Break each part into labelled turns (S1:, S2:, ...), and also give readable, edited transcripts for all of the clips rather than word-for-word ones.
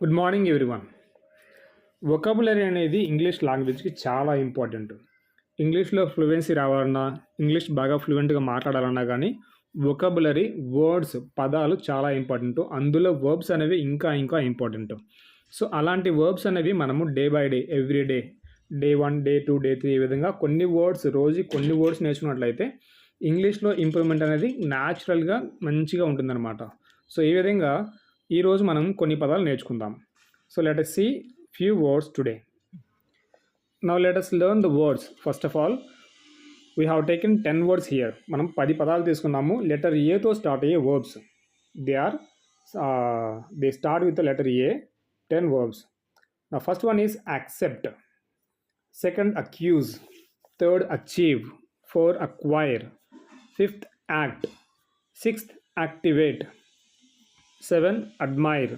S1: Good morning everyone. Vocabulary అనేది English లాంగ్వేజ్కి చాలా important. ఇంగ్లీష్లో ఫ్లూయెన్సీ రావాలన్నా, ఇంగ్లీష్ బాగా ఫ్లూయెంట్గా మాట్లాడాలన్నా కానీ వొకాబులరీ వర్డ్స్ పదాలు చాలా ఇంపార్టెంట్. అందులో వర్బ్స్ అనేవి ఇంకా ఇంపార్టెంట్. సో అలాంటి వర్బ్స్ అనేవి మనము day by day, every day, day 1, day 2, day 3 ఈ విధంగా కొన్ని వర్డ్స్ రోజు కొన్ని వర్డ్స్ నేర్చుకున్నట్లయితే ఇంగ్లీష్లో ఇంప్రూవ్మెంట్ అనేది న్యాచురల్గా మంచిగా ఉంటుందన్నమాట. సో ఈ విధంగా ఈరోజు మనం కొన్ని పదాలు నేర్చుకుందాం. So let us see few words today. Now let us learn the words. First of all, we have taken 10 words here. మనం 10 పదాలు తీసుకున్నాము. లెటర్ ఏతో స్టార్ట్ అయ్యే verbs. They start with the letter A, 10 verbs. Now first one is accept, second accuse, third achieve, fourth acquire, fifth act, sixth activate, 7 admire,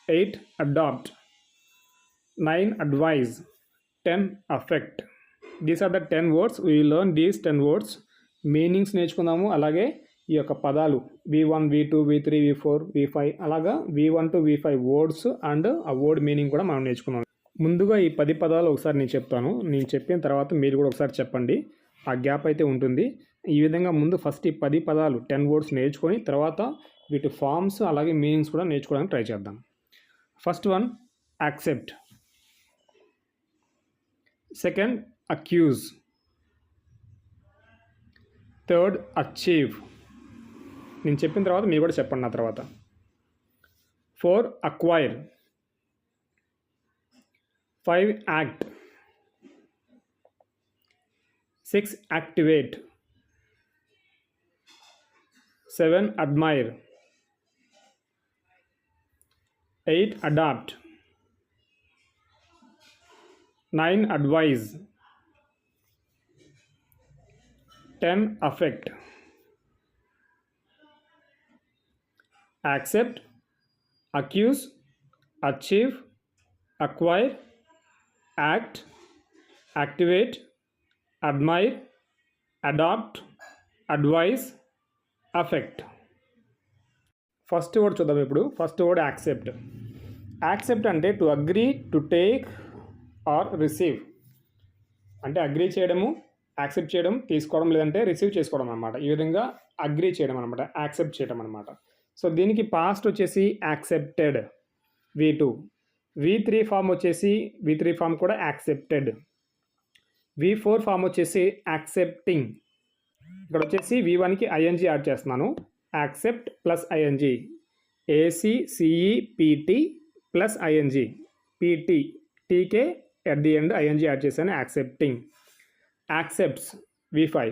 S1: 8 adopt, 9 advise, 10 affect. These are the 10 words. We will learn these 10 words. Meanings నేర్చుకుందాము. అలాగే ఈ యొక్క పదాలు V1, V2, V3, V4, V5 అలాగా V1 to V5 words and ఆ word meaning కూడా మనం నేర్చుకున్నాం. ముందుగా ఈ 10 పదాలు ఒకసారి నేను చెప్తాను. నేను చెప్పిన తర్వాత మీరు కూడా ఒకసారి చెప్పండి. ఆ గ్యాప్ అయితే ఉంటుంది. ఈ విధంగా ముందు ఫస్ట్ ఈ 10 పదాలు 10 వర్డ్స్ నేర్చుకొని తర్వాత వీటి ఫార్మ్స్ అలాగే మీనింగ్స్ కూడా నేర్చుకోవడానికి ట్రై చేద్దాం. First one accept, second accuse, third achieve. నేను చెప్పిన తర్వాత మీరు కూడా చెప్పండి నా తర్వాత. 4 acquire, 5 act, 6 activate, 7 admire, 8 adopt, 9 advise, 10 affect. Accept, accuse, achieve, acquire, act, activate, admire, adopt, advise, affect. First word చూద్దాం ఇప్పుడు. First word accept. యాక్సెప్ట్ అంటే to agree, to take or receive. అంటే అగ్రీ చేయడము, యాక్సెప్ట్ చేయడం, తీసుకోవడం లేదంటే receive చేసుకోవడం అనమాట. ఈ విధంగా అగ్రీ చేయడం అనమాట, యాక్సెప్ట్ చేయడం అనమాట. సో దీనికి పాస్ట్ వచ్చేసి యాక్సెప్టెడ్ V2, V3 ఫామ్ వచ్చేసి V3 ఫామ్ కూడా యాక్సెప్టెడ్, V4 ఫామ్ వచ్చేసి యాక్సెప్టింగ్. ఇక్కడ వచ్చేసి V1కి ING యాడ్ చేస్తున్నాను. Accept plus ING, ACCEPT plus ING, PT, TK at the end ING add చేశాను. యాక్సెప్టింగ్. యాక్సెప్ట్స్ V5,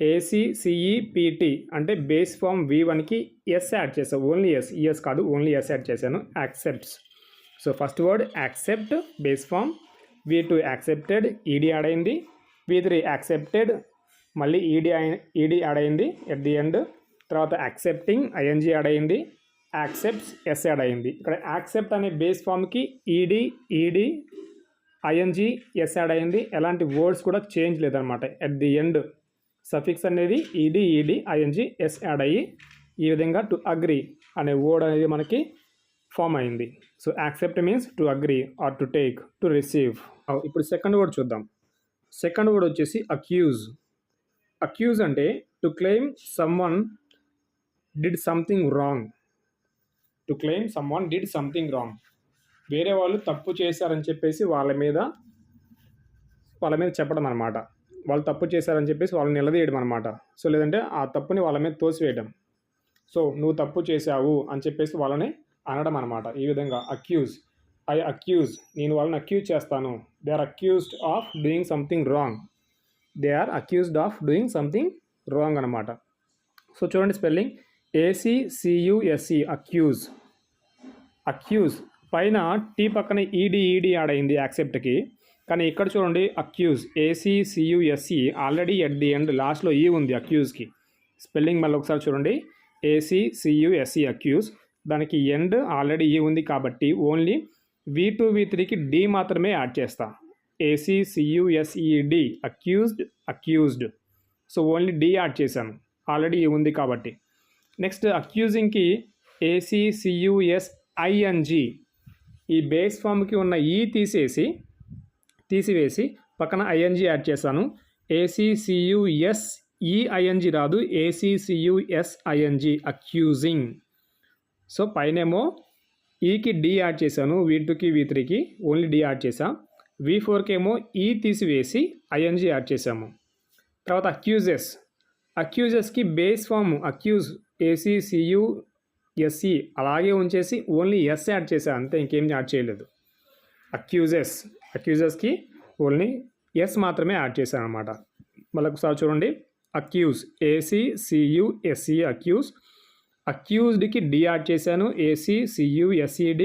S1: ACCEPT అంటే బేస్ ఫామ్ V1కి S యాడ్ చేశాను. ఓన్లీ ES కాదు, ఓన్లీ S యాడ్ చేశాను. Accepts. So first word accept base form, V2 accepted, ED add అయింది, V3 accepted, మళ్ళీ ED add అయింది at the end. తర్వాత accepting ING add అయింది, యాక్సెప్ట్స్ S యాడ్ అయింది. ఇక్కడ యాక్సెప్ట్ అనే బేస్ ఫామ్కి ED ING S యాడ్ అయింది. ఎలాంటి వర్డ్స్ కూడా చేంజ్ లేదనమాట. ఎట్ ది ఎండ్ సఫిక్స్ అనేది ED ING S యాడ్ అయ్యి ఈ విధంగా టు అగ్రీ అనే వర్డ్ అనేది మనకి ఫామ్ అయింది. So accept means to agree or to take, to receive. ఇప్పుడు సెకండ్ వర్డ్ చూద్దాం. సెకండ్ వర్డ్ వచ్చేసి అక్యూజ్. అక్యూజ్ అంటే to claim someone did something wrong. To claim someone did something wrong. వేరే వాళ్ళు తప్పు చేశారని చెప్పేసి వాళ్ళ మీద చెప్పడం అనమాట. వాళ్ళు తప్పు చేశారని చెప్పేసి వాళ్ళని నిలదీయడం అనమాట. సో లేదంటే ఆ తప్పుని వాళ్ళ మీద తోసివేయడం. సో నువ్వు తప్పు చేశావు అని చెప్పేసి వాళ్ళని అనడం అనమాట. ఈ విధంగా అక్యూజ్. ఐ అక్యూజ్, నేను వాళ్ళని అక్యూజ్ చేస్తాను. They are accused of doing something wrong. They are accused of doing something wrong అనమాట. సో చూడండి స్పెల్లింగ్ ACCUSE, అక్యూజ్. అక్యూజ్ పైన టీ పక్కన ED యాడ్ అయింది యాక్సెప్ట్కి. కానీ ఇక్కడ చూడండి accuse, ACCUSE already at the end లాస్ట్లో E ఉంది అక్యూజ్కి. స్పెల్లింగ్ మళ్ళీ ఒకసారి చూడండి. ACCUSE అక్యూజ్, దానికి ఎండ్ ఆల్రెడీ E ఉంది కాబట్టి ఓన్లీ V2 V3కి D మాత్రమే యాడ్ చేస్తా. ACCUSED accused. So only D add చేశాను, ఆల్రెడీ E ఉంది కాబట్టి. నెక్స్ట్ అక్యూజింగ్కి ACCUSING ఈ బేస్ ఫామ్కి ఉన్న ఈ తీసివేసి పక్కన ఐఎన్జీ యాడ్ చేశాను. ఏసీసీయుఎస్ ఈ ఐఎన్జీ రాదు, ఏసీసీయుఎస్ ఐఎన్జీ అక్యూజింగ్. సో పైనేమో ఈకి డి యాడ్ చేశాను, V2కి V3కి ఓన్లీ డి యాడ్ చేసా. V4కి ఏమో ఈ తీసివేసి ఐఎన్జీ యాడ్ చేసాము. తర్వాత అక్యూజెస్కి బేస్ ఫామ్ అక్యూజ్ ACCUSE అలాగే ఉంచేసి ఓన్లీ ఎస్ యాడ్ చేసా, అంతే, ఇంకేం యాడ్ చేయలేదు. అక్యూజెస్కి ఓన్లీ ఎస్ మాత్రమే యాడ్ చేశాను అనమాట. మళ్ళీ ఒకసారి చూడండి, అక్యూజ్ ACCUSE అక్యూజ్. అక్యూజ్డ్కి డి యాడ్ చేశాను, ACCUSED.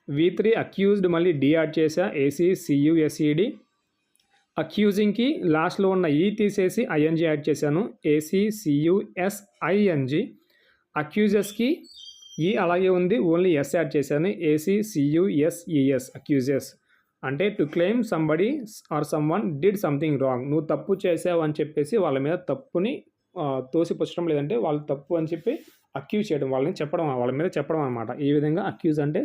S1: V3 అక్యూజ్డ్ మళ్ళీ డి యాడ్ చేసా, ACCUSED. అక్యూజింగ్కి లాస్ట్లో ఉన్న ఈ తీసేసి ఐఎన్జీ యాడ్ చేశాను, ACCUSING. అక్యూజెస్కి ఈ అలాగే ఉంది, ఓన్లీ ఎస్ యాడ్ చేశాను, ACCUSES అక్యూజెస్. అంటే to claim somebody or someone did something wrong. నువ్వు తప్పు చేసావు అని చెప్పేసి వాళ్ళ మీద తప్పుని తోసిపుచ్చడం, లేదంటే వాళ్ళు తప్పు అని చెప్పి అక్యూజ్ చేయడం, వాళ్ళ మీద చెప్పడం అనమాట. ఈ విధంగా అక్యూజ్ అంటే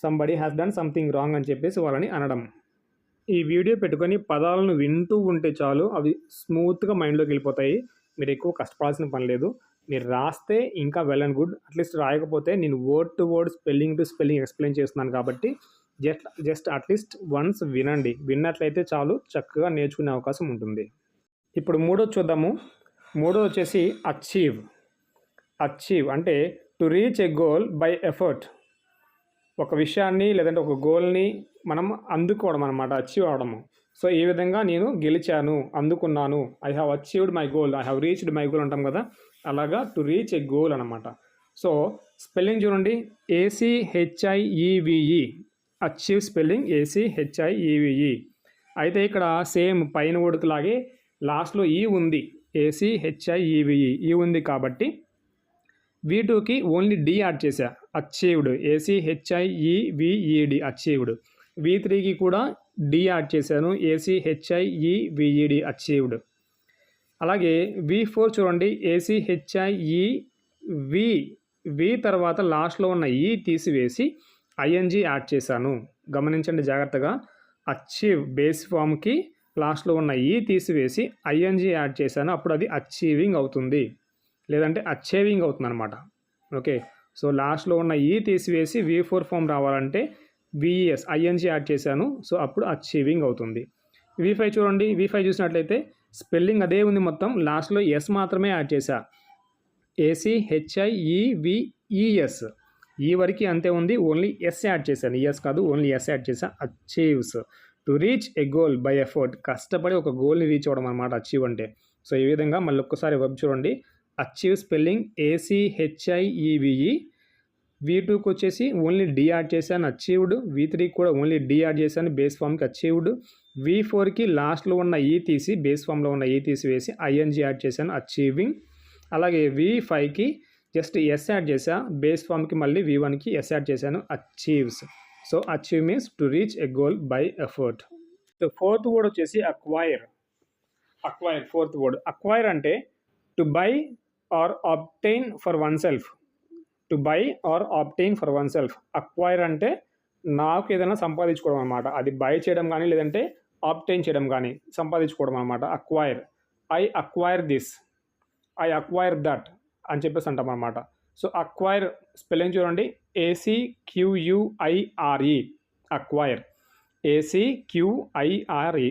S1: somebody has done something wrong అని చెప్పేసి వాళ్ళని అనడం. ఈ వీడియో పెట్టుకొని పదాలను వింటూ ఉంటే చాలు, అవి స్మూత్గా మైండ్లోకి వెళ్ళిపోతాయి. మీరు ఎక్కువ కష్టపడాల్సిన పని లేదు. మీరు రాస్తే ఇంకా వెల్ అండ్ గుడ్. అట్లీస్ట్ రాయకపోతే నేను word to word, spelling to spelling explain చేస్తున్నాను కాబట్టి జస్ట్ అట్లీస్ట్ వన్స్ వినండి. విన్నట్లయితే చాలు, చక్కగా నేర్చుకునే అవకాశం ఉంటుంది. ఇప్పుడు మూడోది చూద్దాము. మూడోది వచ్చేసి అచీవ్ అంటే to reach a goal by effort. ఒక విషయాన్ని లేదంటే ఒక గోల్ని మనం అందుకోవడం అనమాట, అచీవ్ అవడము. సో ఈ విధంగా నేను గెలిచాను, అందుకున్నాను, I have achieved my goal, I have reached my goal అంటాం కదా, అలాగా టు రీచ్ ఎ గోల్ అనమాట. సో స్పెల్లింగ్ చూడండి, ACHIEVE అచీవ్ స్పెల్లింగ్ ACHIEVE. అయితే ఇక్కడ సేమ్ పైన వర్డ్కి లాగే లాస్ట్లో ఈ ఉంది, ACHIEVE ఈ ఉంది కాబట్టి V2కి ఓన్లీ డి యాడ్ చేశా, అచీవ్డ్, ACHIEVED అచీవ్డ్. V3కి కూడా డి యాడ్ చేశాను, ACHIEVED అచీవ్డ్. అలాగే V4 చూడండి, ACHIEV తర్వాత లాస్ట్లో ఉన్న ఈ తీసివేసి ఐఎన్జీ యాడ్ చేశాను. గమనించండి జాగ్రత్తగా, అచీవ్ బేస్ ఫామ్కి లాస్ట్లో ఉన్న ఈ తీసివేసి ఐఎన్జీ యాడ్ చేశాను, అప్పుడు అది అచీవింగ్ అవుతుంది, లేదంటే అచీవింగ్ అవుతుంది అనమాట. ఓకే, సో లాస్ట్లో ఉన్న ఈ తీసివేసి V4 ఫామ్ రావాలంటే VES ఐఎన్జీ యాడ్ చేశాను, సో అప్పుడు అచీవింగ్ అవుతుంది. V5 చూడండి, V5 చూసినట్లయితే స్పెల్లింగ్ అదే ఉంది, మొత్తం లాస్ట్లో ఎస్ మాత్రమే యాడ్ చేశా, ACHIEVES. ఈ వరకు అంతే ఉంది, ఓన్లీ ఎస్ యాడ్ చేశాను, ఎస్ కాదు, ఓన్లీ ఎస్ యాడ్ చేశా. Achieves to reach a goal by effort, కష్టపడి ఒక గోల్ని రీచ్ అవ్వడం అనమాట అచీవ్ అంటే. సో ఈ విధంగా మళ్ళీ ఒక్కసారి వెబ్ చూడండి, అచీవ్ స్పెల్లింగ్ ACHIEVE. V2కి వచ్చేసి ఓన్లీ డి యాడ్ చేశాను, అచీవ్డ్. V3కి కూడా ఓన్లీ డి యాడ్ చేశాను, బేస్ ఫామ్కి అచీవ్డ్. V4కి లాస్ట్లో ఉన్న ఈ తీసి బేస్ ఫామ్లో ఉన్న ఈ తీసివేసి ఐఎన్జీ యాడ్ చేశాను, అచీవింగ్. అలాగే V5కి జస్ట్ ఎస్ యాడ్ చేశా, బేస్ ఫామ్కి మళ్ళీ V1కి ఎస్ యాడ్ చేశాను, achieves. So achieve means to reach a goal by effort. Fourth word వచ్చేసి అక్వైర్. ఫోర్త్ వర్డ్ అక్వైర్ అంటే to buy or obtain for oneself. అక్వైర్ అంటే నాకు ఏదైనా సంపాదించుకోవడం అనమాట, అది బై చేయడం కానీ లేదంటే ఆబ్టైన్ చేయడం కానీ సంపాదించుకోవడం అనమాట. Acquire, I acquire this, I acquire that అని చెప్పేసి అంటాం అనమాట. సో అక్వైర్ స్పెల్లింగ్ చూడండి, ACQUIRE అక్వైర్, ACQUIRE.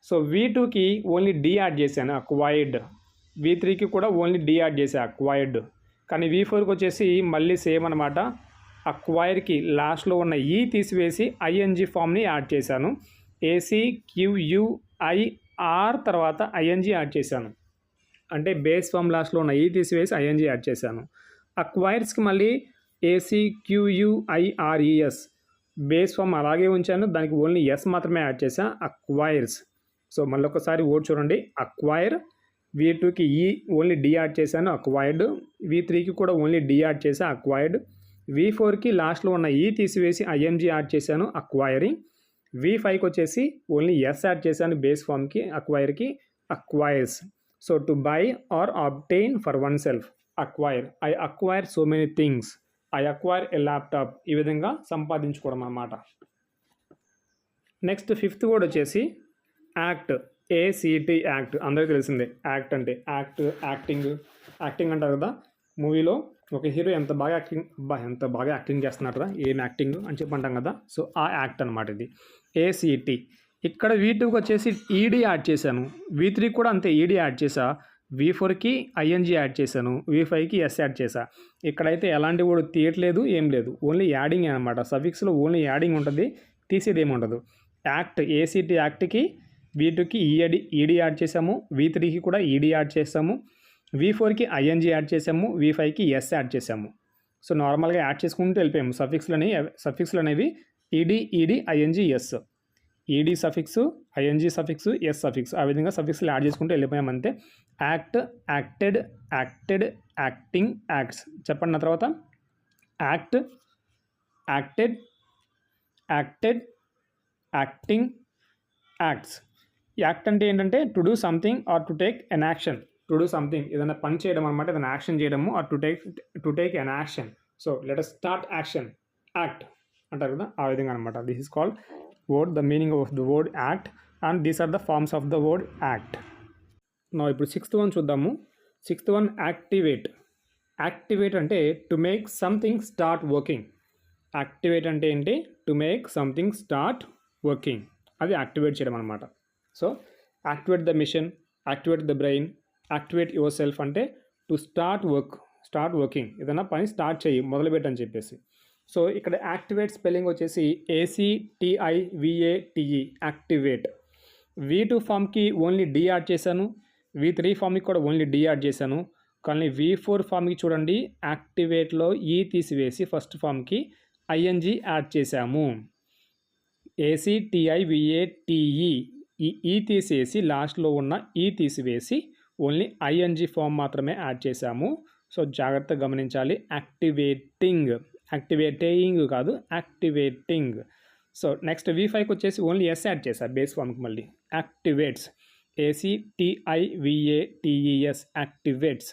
S1: సో V2కి ఓన్లీ డి యాడ్ చేశాను, అక్వైర్డ్. V3కి కూడా ఓన్లీ డి యాడ్ చేశాను, అక్వైర్డ్. కానీ V4కి వచ్చేసి మళ్ళీ సేమ్ అనమాట, అక్వైర్కి లాస్ట్లో ఉన్న ఈ తీసివేసి ఐఎన్జీ ఫామ్ని యాడ్ చేశాను, ACQUIR తర్వాత ఐఎన్జీ యాడ్ చేశాను. అంటే బేస్ ఫామ్ లాస్ట్లో ఉన్న ఈ తీసివేసి ఐఎన్జీ యాడ్ చేశాను. అక్వైర్స్కి మళ్ళీ ACQUIRES బేస్ ఫామ్ అలాగే ఉంచాను, దానికి ఓన్లీ ఎస్ మాత్రమే యాడ్ చేశాను, అక్వైర్స్. సో మళ్ళీ ఒకసారి వర్డ్ చూడండి, అక్వైర్. V2కి ఈ ఓన్లీ డి యాడ్ చేశాను, అక్వైర్డ్. V3కి కూడా ఓన్లీ డి యాడ్ చేశాను, అక్వైర్డ్. V4కి లాస్ట్లో ఉన్న ఈ తీసివేసి ఐఎన్జీ యాడ్ చేశాను, అక్వైరింగ్. V5కి వచ్చేసి ఓన్లీ ఎస్ యాడ్ చేశాను, బేస్ ఫామ్కి, అక్వైర్కి, acquires. So to buy or obtain for oneself, acquire. I acquire so many things. I acquire A laptop. ఈ విధంగా సంపాదించుకోవడం అన్నమాట. నెక్స్ట్ ఫిఫ్త్ వర్డ్ వచ్చేసి యాక్ట్. ACT act. అందరికీ తెలిసిందే యాక్ట్ అంటే. యాక్టింగ్ అంటారు కదా, మూవీలో ఒక హీరో ఎంత బాగా యాక్టింగ్ చేస్తున్నారా, ఏం యాక్టింగ్ అని చెప్పి అంటాం కదా, సో ఆ యాక్ట్ అనమాట ఇది. ఏసీటీ. ఇక్కడ V2కి వచ్చేసి ఈడీ యాడ్ చేశాను, V3 కూడా అంతే ఈడీ యాడ్ చేసా, V4కి ఐఎన్జీ యాడ్ చేశాను, V5కి ఎస్ యాడ్ చేసా. ఇక్కడైతే ఎలాంటి కూడా తీయట్లేదు, ఏం లేదు, ఓన్లీ యాడింగ్ అనమాట. సఫిక్స్లో ఓన్లీ యాడింగ్ ఉంటుంది, తీసేది ఏమి ఉండదు. యాక్ట్ ఏసీటీ యాక్ట్కి V2కి ఈడీ యాడ్ చేసాము, V3కి కూడా ఈడీ యాడ్ చేసాము, V4కి ఐఎన్జీ యాడ్ చేసాము, V5కి ఎస్ యాడ్ చేసాము. సో నార్మల్గా యాడ్ చేసుకుంటూ వెళ్ళిపోయాము. సఫిక్స్లు అనేవి ED ING S, ED suffix, ING suffix, S suffix, ఆ విధంగా సఫిక్స్లు యాడ్ చేసుకుంటూ వెళ్ళిపోయాం అంతే. Act, acted, acting, acts. చెప్పండి నా తర్వాత. Act, acted, acting, acts. Act అంటే ఏంటంటే to do something or to take an action. To do something, ఏదైనా పని చేయడం అనమాట, ఏదైనా యాక్షన్ చేయడము, or to take an action. So let us start action, act అంటారు కదా, ఆ విధంగా అనమాట. This is called word, the meaning of the word act, and these are the forms of the word act. ఇప్పుడు sixth one చూద్దాము. Sixth one activate. Activate అంటే to make something start working. Activate అంటే ఏంటి? To make something start working, అది activate చేయడం అనమాట. So activate the machine, activate the brain, activate yourself అంటే to start working, ఏదైనా పని స్టార్ట్ చేయి, మొదలుపెట్టని చెప్పేసి. సో ఇక్కడ యాక్టివేట్ స్పెల్లింగ్ వచ్చేసి ACTIVATE, యాక్టివేట్. V2 ఫామ్కి ఓన్లీ డి యాడ్ చేశాను, V3 ఫామ్కి కూడా ఓన్లీ డి యాడ్ చేశాను, కానీ V4 ఫామ్కి చూడండి యాక్టివేట్లో ఈ తీసివేసి ఫస్ట్ ఫామ్కి ఐఎన్జీ యాడ్ చేశాము. ACTIVATE, ఈ తీసేసి లాస్ట్లో ఉన్న ఈ తీసివేసి ఓన్లీ ఐఎన్జీ ఫామ్ మాత్రమే యాడ్ చేశాము. సో జాగ్రత్తగా గమనించాలి. యాక్టివేటింగ్ కాదు, యాక్టివేటింగ్. సో నెక్స్ట్ V5కి వచ్చేసి ఓన్లీ ఎస్ యాడ్ చేశారు బేస్ ఫామ్కి. మళ్ళీ యాక్టివేట్స్, ACTIVATES, యాక్టివేట్స్.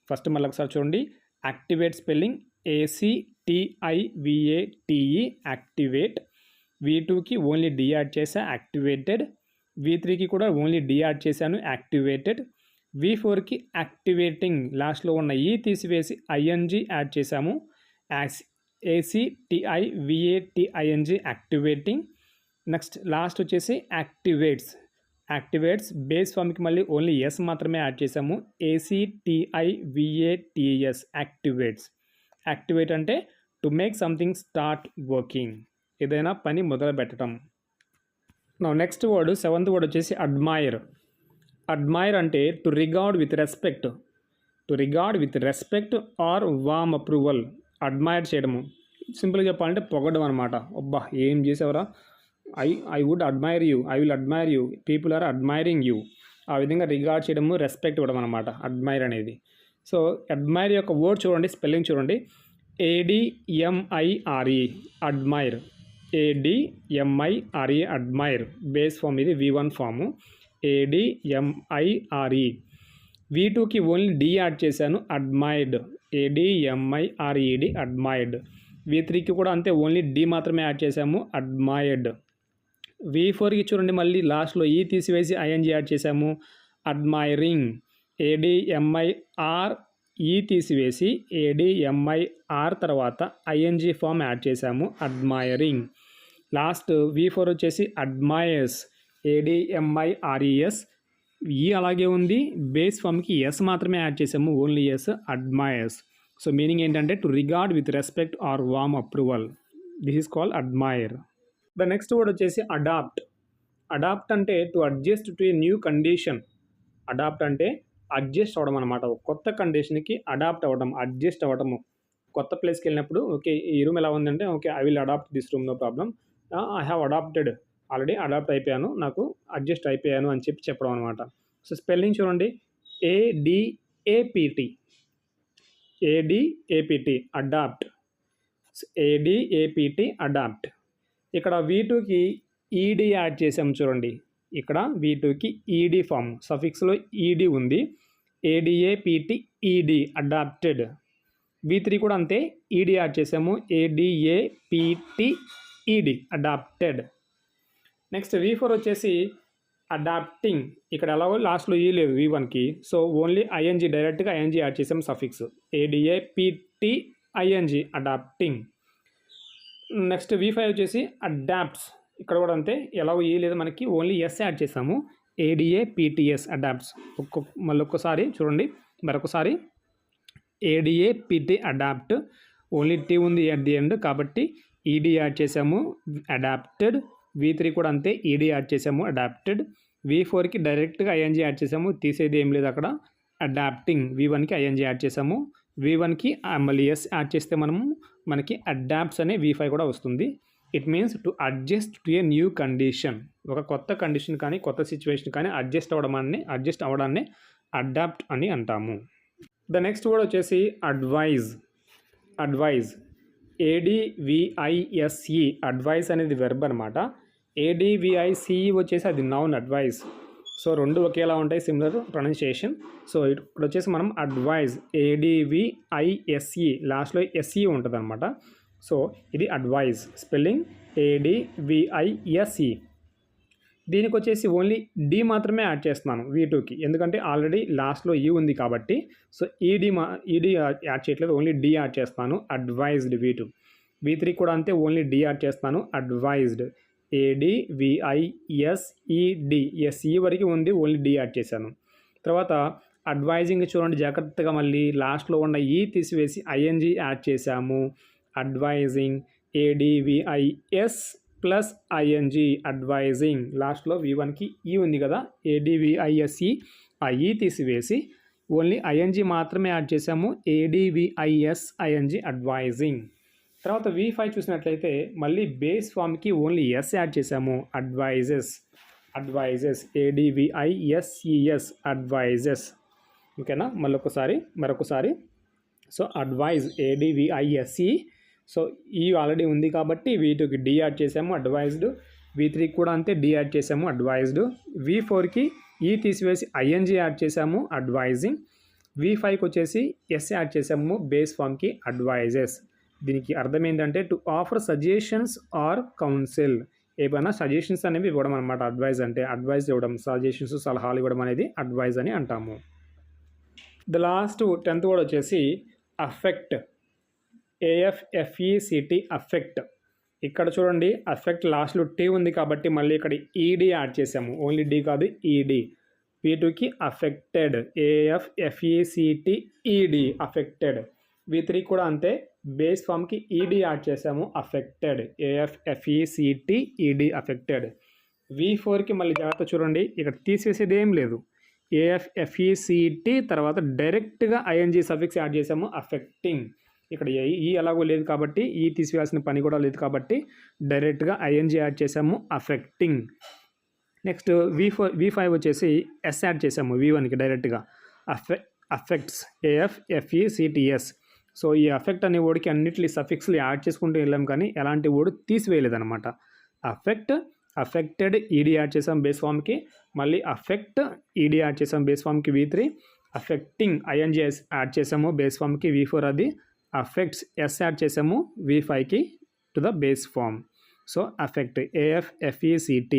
S1: ఫస్ట్ మళ్ళీ ఒకసారి చూడండి. Activate spelling ACTIVATE, activate. V2కి ఓన్లీ డి యాడ్ చేసా, యాక్టివేటెడ్. V3కి కూడా ఓన్లీ డి యాడ్ చేశాను, యాక్టివేటెడ్. V4కి యాక్టివేటింగ్, లాస్ట్లో ఉన్న ఈ తీసివేసి ఐఎన్జీ యాడ్ చేశాము, ACTIVATING, యాక్టివేటింగ్. నెక్స్ట్ లాస్ట్ వచ్చేసి యాక్టివేట్స్ బేస్ ఫామ్కి మళ్ళీ ఓన్లీ ఎస్ మాత్రమే యాడ్ చేశాము, ACTIVATES, యాక్టివేట్స్. యాక్టివేట్ అంటే to make something start working, ఏదైనా పని మొదలు పెట్టడం. నెక్స్ట్ వర్డ్, సెవెంత్ వర్డ్ వచ్చేసి అడ్మైర్. అడ్మైర్ అంటే to regard with respect or warm approval. Admire చేయడము, సింపుల్గా చెప్పాలంటే పొగడం అనమాట. అబ్బా ఏం చేసావరా, I would admire you, I will admire you, people are admiring you. ఆ విధంగా రిగార్డ్ చేయడము, రెస్పెక్ట్ ఇవ్వడం అనమాట అడ్మైర్ అనేది. సో అడ్మైర్ యొక్క వర్డ్ చూడండి, స్పెల్లింగ్ చూడండి. ADMIRE, admire. ADMIRE, admire. Base form ఇది, V1 ఫాము. ADMIRE. V2కి ఓన్లీ డి యాడ్ చేశాను, అడ్మైర్డ్. ADMIRED, admired. V3కి కూడా అంతే, ఓన్లీ డి మాత్రమే యాడ్ చేశాము, అడ్మైర్డ్. V4కి చూడండి మళ్ళీ లాస్ట్లో ఈ తీసివేసి ఐఎన్జీ యాడ్ చేశాము, అడ్మైరింగ్. ADMIR, ఈ తీసివేసి ADMIR తర్వాత ఐఎన్జీ ఫామ్ యాడ్ చేశాము, అడ్మైరింగ్. లాస్ట్ V4 వచ్చేసి అడ్మైర్స్, ADMIRES. ఈ అలాగే ఉంది, బేస్ ఫామ్కి ఎస్ మాత్రమే యాడ్ చేసాము, only S, admires. So meaning ఏంటంటే to regard with respect or warm approval. This is called admire. The next word వచ్చేసి adapt. Adapt అంటే to adjust to a new condition. Adapt అంటే adjust అవ్వడం అనమాట. కొత్త కండిషన్కి adapt అవ్వడం, adjust అవ్వడము. కొత్త ప్లేస్కి వెళ్ళినప్పుడు ఓకే ఈ రూమ్ ఎలా ఉందంటే okay I will adapt this room, no problem, I have adapted, already adapt అయిపోయాను, నాకు అడ్జస్ట్ అయిపోయాను అని చెప్పడం అనమాట. సో స్పెల్లింగ్ చూడండి. ADAPT, adapt. ADAPT, adapt. ఇక్కడ V2కి ఈడీ యాడ్ చేసాము చూడండి. ఇక్కడ V2కి ఈడీ ఫామ్, సఫిక్స్లో ఈడీ ఉంది. ADAPT, ED, adapted. V3 కూడా అంతే, ఈడీ యాడ్ చేసాము, ADAPTED అడాప్టెడ్. నెక్స్ట్ V4 వచ్చేసి అడాప్టింగ్. ఇక్కడ ఎలాగో లాస్ట్లో ఈ లేదు V1కి, సో ఓన్లీ ఐఎన్జీ, డైరెక్ట్గా ఐఎన్జీ యాడ్ చేసాం suffix, ADAPTING adapting. Next V5 వచ్చేసి అడాప్ట్స్. ఇక్కడ కూడా అంతే, ఎలాగో ఈ లేదు మనకి, ఓన్లీ ఎస్ యాడ్ చేసాము, ADAPTS అడాప్ట్స్. మళ్ళొక్కసారి చూడండి, మరొకసారి ADAPT అడాప్ట్, ఓన్లీ టీ ఉంది అట్ ది ఎండ్ కాబట్టి ఈడీ యాడ్ చేసాము, అడాప్టెడ్. V3 కూడా అంతే, ఈడీ యాడ్ చేసాము, అడాప్టెడ్. V4కి డైరెక్ట్గా ఐఎన్జీ యాడ్ చేసాము, తీసేది ఏం లేదు అక్కడ, అడాప్టింగ్. V1కి ఐఎన్జీ యాడ్ చేసాము, V1కి మళ్ళీ ఎస్ యాడ్ చేస్తే మనకి అడాప్ట్స్ అనే V5 కూడా వస్తుంది. It means to adjust to a new condition. ఒక కొత్త కండిషన్ కానీ కొత్త సిచ్యువేషన్ కానీ అడ్జస్ట్ అవ్వడాన్ని అడాప్ట్ అని అంటాము. ద నెక్స్ట్ వర్డ్ వచ్చేసి అడ్వైజ్. ADVISE, అడ్వైస్ అనేది వెర్బ్ అనమాట. ADVICE వచ్చేసి అది నౌన్, అడ్వైజ్. సో రెండు ఒకేలా ఉంటాయి, సిమిలర్ ప్రొనౌన్సియేషన్. సో ఇప్పుడు వచ్చేసి మనం అడ్వైజ్, ADVISE, లాస్ట్లో SE ఉంటుంది అనమాట. సో ఇది అడ్వైజ్, స్పెల్లింగ్ ADVISE. దీనికి వచ్చేసి ఓన్లీ డి మాత్రమే యాడ్ చేస్తున్నాను V2కి, ఎందుకంటే ఆల్రెడీ లాస్ట్లో ఈ ఉంది కాబట్టి. సో ఈడీ యాడ్ చేయట్లేదు, ఓన్లీ డి యాడ్ చేస్తాను, అడ్వైజ్డ్ V2. V3 కూడా అంతే, ఓన్లీ డి యాడ్ చేస్తాను, అడ్వైజ్డ్, ADVISED. SE వరకు ఉంది, ఓన్లీ డి యాడ్ చేశాను. తర్వాత అడ్వైజింగ్ చూడండి జాగ్రత్తగా, మళ్ళీ లాస్ట్లో ఉన్న ఈ తీసివేసి ఐఎన్జీ యాడ్ చేశాము, advising, ADVIS plus ING, advising. లాస్ట్లో V1కి ఈ ఉంది కదా, ADVISE, ఆ ఈ తీసివేసి ఓన్లీ ING మాత్రమే యాడ్ చేసాము, ADVISING, అడ్వైజింగ్. తర్వాత V5 చూసినట్లయితే మళ్ళీ బేస్ ఫామ్కి ఓన్లీ ఎస్ యాడ్ చేసాము, అడ్వైజెస్, ADVISES, అడ్వైజెస్. ఓకేనా, మరొకసారి. So advise, ADVISE. So E already ఉంది కాబట్టి V2కి డి యాడ్ చేసాము, అడ్వైజ్డ్. V3 కూడా అంతే, డి యాడ్ చేసాము, అడ్వైజ్డ్. V4కి ఈ తీసివేసి ING యాడ్ చేసాము, అడ్వైజింగ్. V5కి వచ్చేసి ఎస్ యాడ్ చేసాము, బేస్ ఫామ్కి, అడ్వైజెస్. దీనికి అర్థం ఏంటంటే to offer suggestions or counsel. ఏమైనా సజెషన్స్ అనేవి ఇవ్వడం అనమాట, అడ్వైజ్ అంటే. అడ్వైజ్ ఇవ్వడం, సజెషన్స్, సలహాలు ఇవ్వడం అనేది అడ్వైజ్ అని అంటాము. ద లాస్ట్ 10th వర్డ్ వచ్చేసి అఫెక్ట్. AFFECT, affect. ఇక్కడ చూడండి, అఫెక్ట్ లాస్ట్లో టీ ఉంది కాబట్టి మళ్ళీ ఇక్కడ ఈడీ యాడ్ చేసాము, ఓన్లీ డి కాదు, ఈడీ. V2కి అఫెక్టెడ్, AFFECTED, అఫెక్టెడ్. V3 కూడా అంతే, బేస్ ఫామ్కి ఈడీ యాడ్ చేసాము, అఫెక్టెడ్, AFFECTED, అఫెక్టెడ్. V4కి మళ్ళీ జాగ్రత్త చూడండి, ఇక్కడ తీసేసేది ఏం లేదు, AFFECT తర్వాత డైరెక్ట్గా ING సఫిక్స్ యాడ్ చేసాము, అఫెక్టింగ్. ఇక్కడ ఈ ఎలాగో లేదు కాబట్టి, ఈ తీసివేయాల్సిన పని కూడా లేదు కాబట్టి డైరెక్ట్గా ING యాడ్ చేసాము, అఫెక్టింగ్. నెక్స్ట్ V5 వచ్చేసి ఎస్ యాడ్ చేసాము V1కి డైరెక్ట్గా, అఫెక్ట్స్, AFFECTS. సో ఈ అఫెక్ట్ అనే వర్డ్కి అన్నిటిని సఫిక్స్లు యాడ్ చేసుకుంటూ వెళ్ళాం కానీ ఎలాంటి వర్డ్ తీసివేయలేదన్నమాట. అఫెక్టెడ్, ఈడీ యాడ్ చేసాం బేస్ ఫామ్కి, మళ్ళీ అఫెక్ట్, ఈడీ యాడ్ చేసాం బేస్ ఫామ్కి V3. అఫెక్టింగ్, ING యాడ్ చేసాము బేస్ ఫామ్కి V4, అది అఫెక్ట్స్, ఎస్ యాడ్ చేసాము V5కి to the base form. So affect, AFFECT.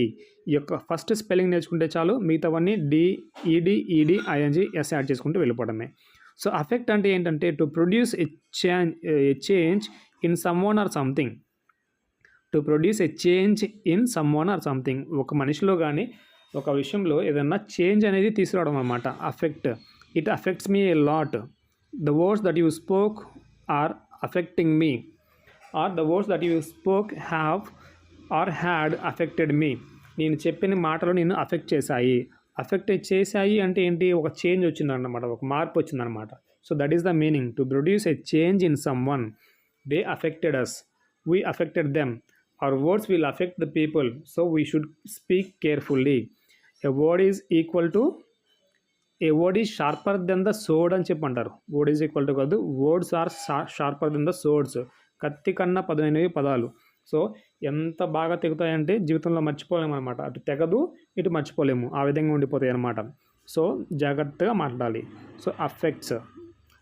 S1: ఈ యొక్క ఫస్ట్ స్పెల్లింగ్ నేర్చుకుంటే చాలు, మిగతావన్నీ ED, ING, ఎస్ యాడ్ చేసుకుంటూ వెళ్ళిపోవడమే. సో అఫెక్ట్ అంటే ఏంటంటే to produce A change in someone or something. ఒక మనిషిలో కానీ ఒక విషయంలో ఏదన్నా చేంజ్ అనేది తీసుకురావడం అన్నమాట affect. It affects me a lot. The words that you spoke are affecting me, or the words that you spoke have or had affected me. నేను చెప్పిన మాటలు నేను అఫెక్ట్ చేశాయి. అఫెక్ట్ చేశాయి అంటే ఏంటి, ఒక చేంజ్ వచ్చిందన్నమాట, ఒక మార్పు వచ్చిందన్నమాట. So that is the meaning, to produce a change in someone. They affected us, we affected them. Our words will affect the people, so we should speak carefully. A word is sharper than the sword అని చెప్పి అంటారు. Word is equal to కాదు, words are sharper than the swords. కత్తి కన్నా పదునైనవి పదాలు. So ఎంత బాగా తెగుతాయంటే జీవితంలో మర్చిపోలేము అనమాట. అటు తెగదు, ఇటు మర్చిపోలేము, ఆ విధంగా ఉండిపోతాయి అన్నమాట. సో జాగ్రత్తగా మాట్లాడాలి. So affects,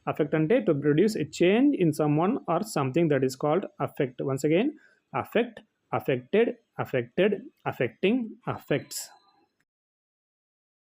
S1: Affect ante to produce a change in someone or something, that is called affect. Once again, affect, affected, affected, affecting, affects.